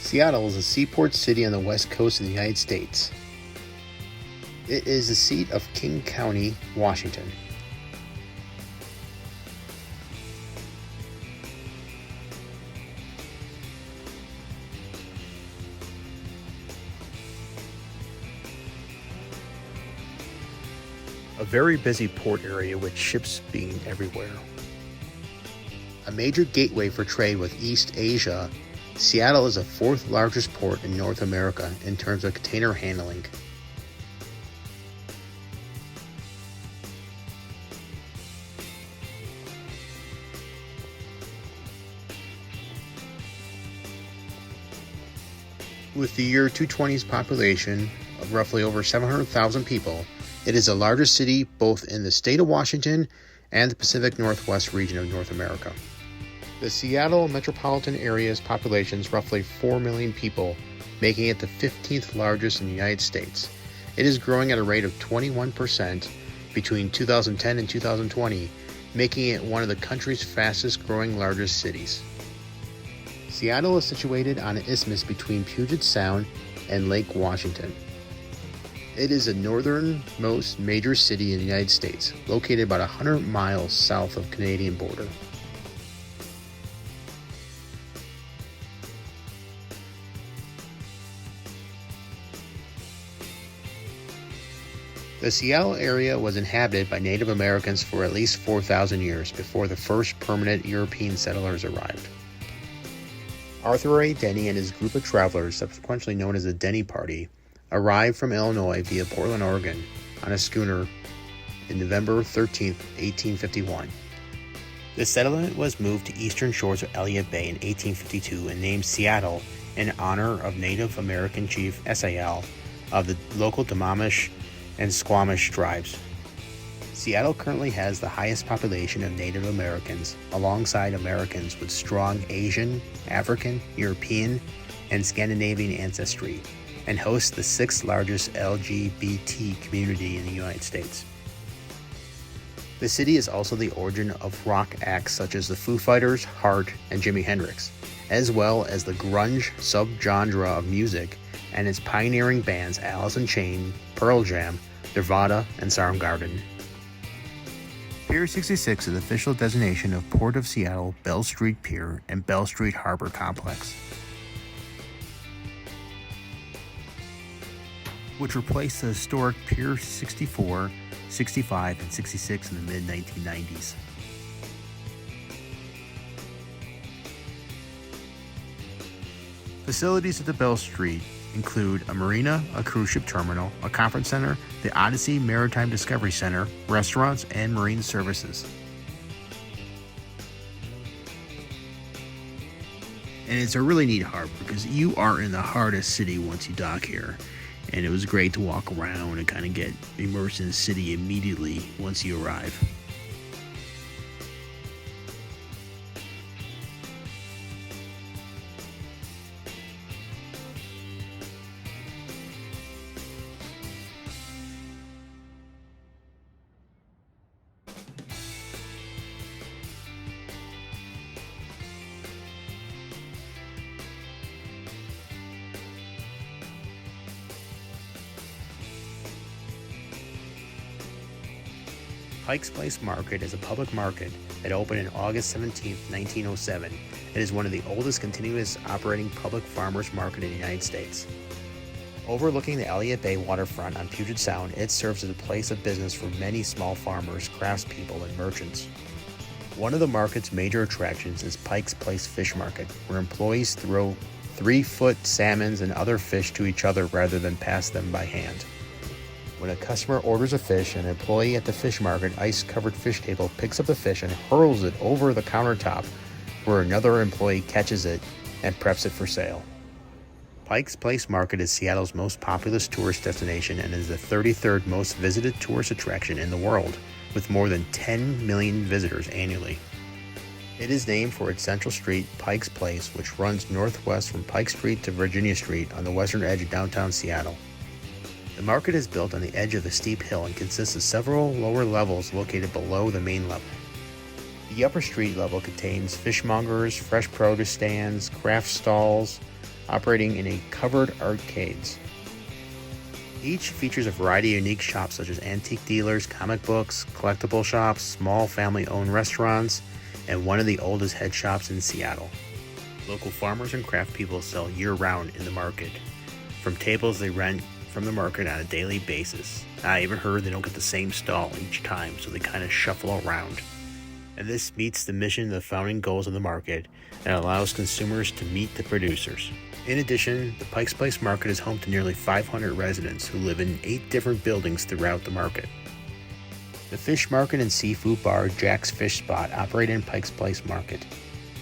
Seattle is a seaport city on the west coast of the United States. It is the seat of King County, Washington. A very busy port area with ships being everywhere. A major gateway for trade with East Asia, Seattle is the fourth largest port in North America in terms of container handling. With the year 220's population of roughly over 700,000 people, it is the largest city both in the state of Washington and the Pacific Northwest region of North America. The Seattle metropolitan area's population is roughly 4 million people, making it the 15th largest in the United States. It is growing at a rate of 21% between 2010 and 2020, making it one of the country's fastest growing largest cities. Seattle is situated on an isthmus between Puget Sound and Lake Washington. It is the northernmost major city in the United States, located about 100 miles south of the Canadian border. The Seattle area was inhabited by Native Americans for at least 4,000 years before the first permanent European settlers arrived. Arthur A. Denny and his group of travelers, subsequently known as the Denny Party, arrived from Illinois via Portland, Oregon, on a schooner in November 13, 1851. The settlement was moved to eastern shores of Elliott Bay in 1852 and named Seattle in honor of Native American Chief Sal of the local Damamish and Squamish tribes. Seattle currently has the highest population of Native Americans, alongside Americans with strong Asian, African, European, and Scandinavian ancestry, and hosts the sixth largest LGBT community in the United States. The city is also the origin of rock acts such as the Foo Fighters, Heart, and Jimi Hendrix, as well as the grunge subgenre of music and its pioneering bands Alice in Chains, Pearl Jam, Nirvana, and Soundgarden. Pier 66 is the official designation of Port of Seattle, Bell Street Pier, and Bell Street Harbor Complex, which replaced the historic Pier 64, 65, and 66 in the mid-1990s. Facilities at the Bell Street include a marina, a cruise ship terminal, a conference center, the Odyssey Maritime Discovery Center, restaurants, and marine services. And it's a really neat harbor because you are in the heart of the city once you dock here. And it was great to walk around and kind of get immersed in the city immediately once you arrive. Pike Place Market is a public market that opened on August 17, 1907. It is one of the oldest continuous operating public farmers market in the United States. Overlooking the Elliott Bay waterfront on Puget Sound, it serves as a place of business for many small farmers, craftspeople, and merchants. One of the market's major attractions is Pike's Place Fish Market, where employees throw 3-foot salmons and other fish to each other rather than pass them by hand. When a customer orders a fish, an employee at the fish market ice-covered fish table picks up the fish and hurls it over the countertop, where another employee catches it and preps it for sale. Pike's Place Market is Seattle's most populous tourist destination and is the 33rd most visited tourist attraction in the world, with more than 10 million visitors annually. It is named for its central street, Pike's Place, which runs northwest from Pike Street to Virginia Street on the western edge of downtown Seattle. The market is built on the edge of a steep hill and consists of several lower levels located below the main level. The upper street level contains fishmongers, fresh produce stands, craft stalls, operating in a covered arcades. Each features a variety of unique shops such as antique dealers, comic books, collectible shops, small family-owned restaurants, and one of the oldest head shops in Seattle. Local farmers and craft people sell year-round in the market, from tables they rent from the market on a daily basis. I even heard they don't get the same stall each time, so they kind of shuffle around. And this meets the mission of the founding goals of the market and allows consumers to meet the producers. In addition, the Pike Place Market is home to nearly 500 residents who live in 8 different buildings throughout the market. The fish market and seafood bar Jack's Fish Spot operate in Pike Place Market.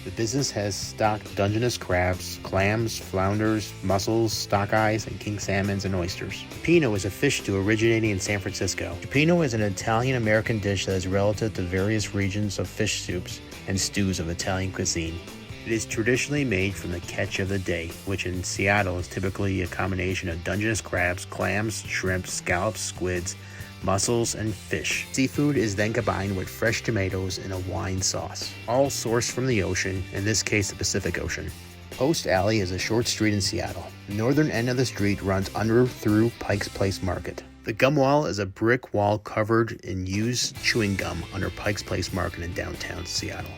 The business has stocked Dungeness crabs, clams, flounders, mussels, stock-eyes, and king salmons and oysters. Pino is a fish stew originating in San Francisco. Pino is an Italian-American dish that is relative to various regions of fish soups and stews of Italian cuisine. It is traditionally made from the catch of the day, which in Seattle is typically a combination of Dungeness crabs, clams, shrimp, scallops, squids, mussels, and fish. Seafood is then combined with fresh tomatoes in a wine sauce, all sourced from the ocean, in this case the Pacific Ocean. Post Alley is a short street in Seattle. The northern end of the street runs under through Pike's Place Market. The gum wall is a brick wall covered in used chewing gum under Pike's Place Market in downtown Seattle.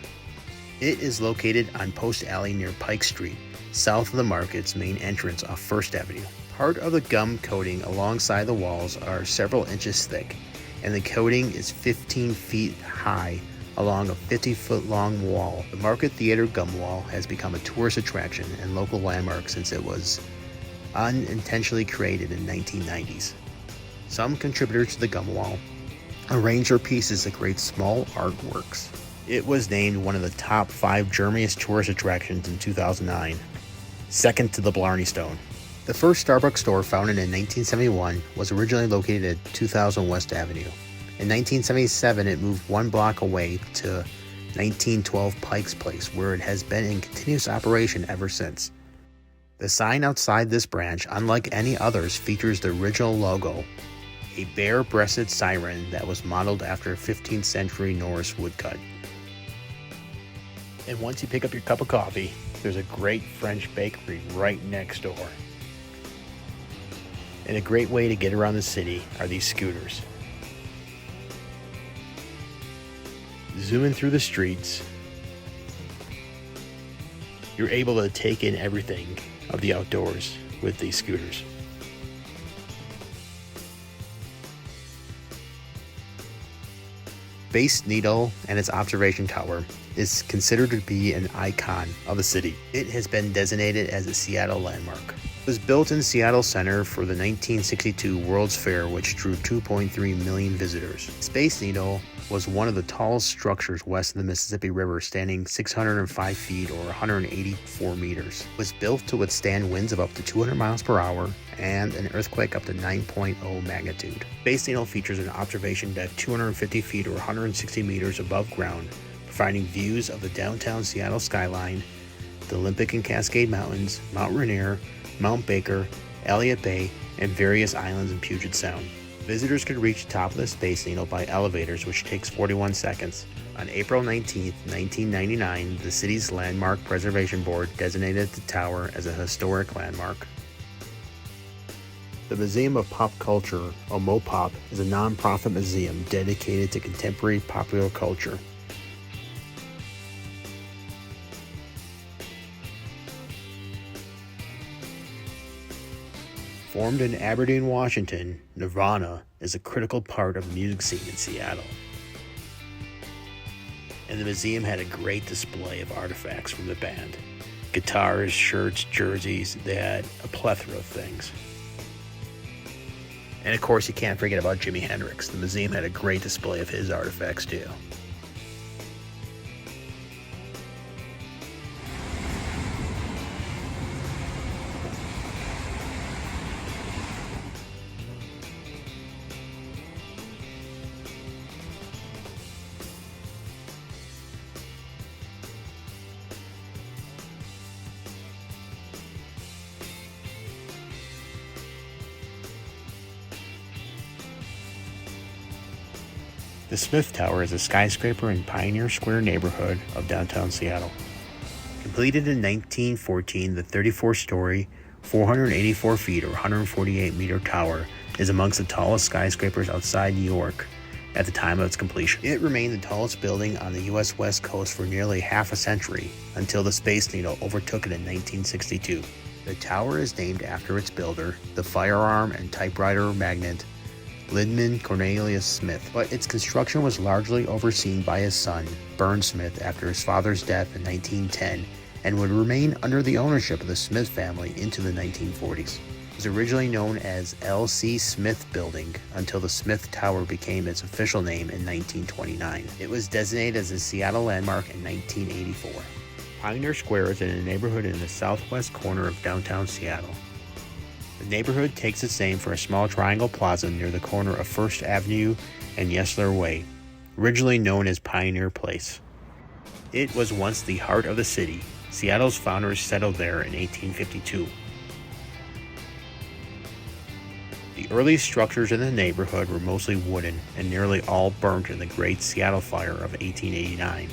It is located on Post Alley near Pike Street, south of the market's main entrance off First Avenue. Part of the gum coating alongside the walls are several inches thick, and the coating is 15 feet high along a 50-foot long wall. The Market Theater gum wall has become a tourist attraction and local landmark since it was unintentionally created in the 1990s. Some contributors to the gum wall arrange their pieces to create small artworks. It was named one of the top 5 Germany's tourist attractions in 2009, second to the Blarney Stone. The first Starbucks store, founded in 1971, was originally located at 2000 West Avenue. In 1977, it moved 1 block away to 1912 Pike's Place, where it has been in continuous operation ever since. The sign outside this branch, unlike any others, features the original logo, a bare-breasted siren that was modeled after a 15th century Norse woodcut. And once you pick up your cup of coffee, there's a great French bakery right next door. And a great way to get around the city are these scooters. Zooming through the streets, you're able to take in everything of the outdoors with these scooters. Space Needle and its observation tower is considered to be an icon of the city. It has been designated as a Seattle landmark. It was built in Seattle Center for the 1962 World's Fair, which drew 2.3 million visitors. Space Needle was one of the tallest structures west of the Mississippi River, standing 605 feet or 184 meters. It was built to withstand winds of up to 200 miles per hour and an earthquake up to 9.0 magnitude. Space Needle features an observation deck 250 feet or 160 meters above ground, providing views of the downtown Seattle skyline, the Olympic and Cascade Mountains, Mount Rainier, Mount Baker, Elliott Bay, and various islands in Puget Sound. Visitors could reach the top of the Space Needle by elevators, which takes 41 seconds. On April 19, 1999, the city's Landmark Preservation Board designated the tower as a historic landmark. The Museum of Pop Culture, or MoPOP, is a non-profit museum dedicated to contemporary popular culture. Formed in Aberdeen, Washington, Nirvana is a critical part of the music scene in Seattle. And the museum had a great display of artifacts from the band. Guitars, shirts, jerseys, they had a plethora of things. And of course, you can't forget about Jimi Hendrix. The museum had a great display of his artifacts too. The Smith Tower is a skyscraper in Pioneer Square neighborhood of downtown Seattle. Completely Completed in 1914, the 34-story, 484 feet or 148-meter tower is amongst the tallest skyscrapers outside New York at the time of its completion. It remained the tallest building on the U.S. West Coast for nearly half a century, until the Space Needle overtook it in 1962. The tower is named after its builder, the firearm and typewriter magnate Lyndon Cornelius Smith, but its construction was largely overseen by his son, Burns Smith, after his father's death in 1910, and would remain under the ownership of the Smith family into the 1940s. It was originally known as L.C. Smith Building until the Smith Tower became its official name in 1929. It was designated as a Seattle landmark in 1984. Pioneer Square is in a neighborhood in the southwest corner of downtown Seattle. The neighborhood takes its name from a small triangle plaza near the corner of First Avenue and Yesler Way, originally known as Pioneer Place. It was once the heart of the city. Seattle's founders settled there in 1852. The early structures in the neighborhood were mostly wooden and nearly all burnt in the Great Seattle Fire of 1889.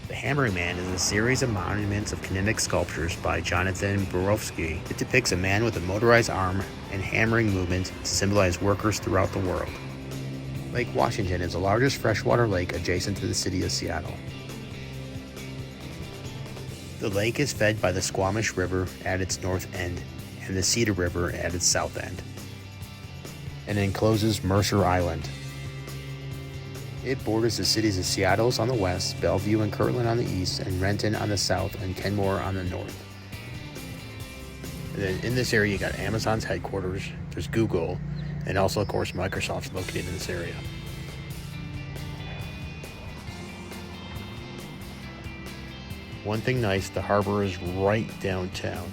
The Hammering Man is a series of monuments of kinetic sculptures by Jonathan Borofsky. It depicts a man with a motorized arm and hammering movement to symbolize workers throughout the world. Lake Washington is the largest freshwater lake adjacent to the city of Seattle. The lake is fed by the Squamish River at its north end and the Cedar River at its south end, and encloses Mercer Island. It borders the cities of Seattle on the west, Bellevue and Kirtland on the east, and Renton on the south, and Kenmore on the north. And then in this area, you got Amazon's headquarters, there's Google, and also, of course, Microsoft's located in this area. One thing nice, the harbor is right downtown.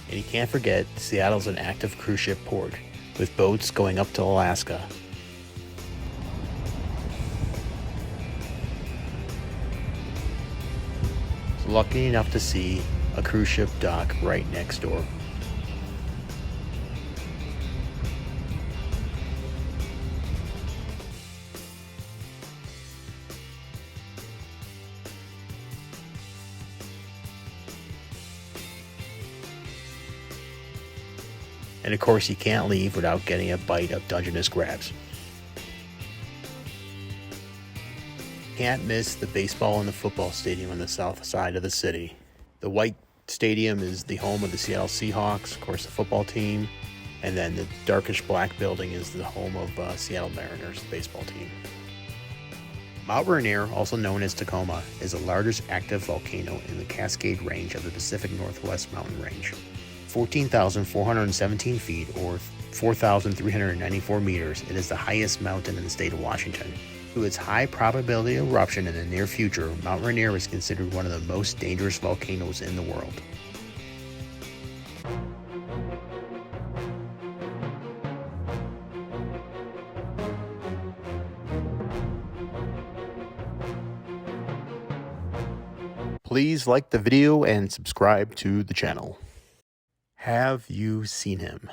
And you can't forget, Seattle's an active cruise ship port, with boats going up to Alaska. Lucky enough to see a cruise ship dock right next door. And of course, you can't leave without getting a bite of Dungeness crabs. Can't miss the baseball and the football stadium on the south side of the city. The white stadium is the home of the Seattle Seahawks, of course the football team, and then the darkish black building is the home of Seattle Mariners, the baseball team. Mount Rainier, also known as Tacoma, is the largest active volcano in the Cascade Range of the Pacific Northwest Mountain Range. 14,417 feet or 4,394 meters, it is the highest mountain in the state of Washington. Due to its high probability of eruption in the near future, Mount Rainier is considered one of the most dangerous volcanoes in the world. Please like the video and subscribe to the channel. Have you seen him?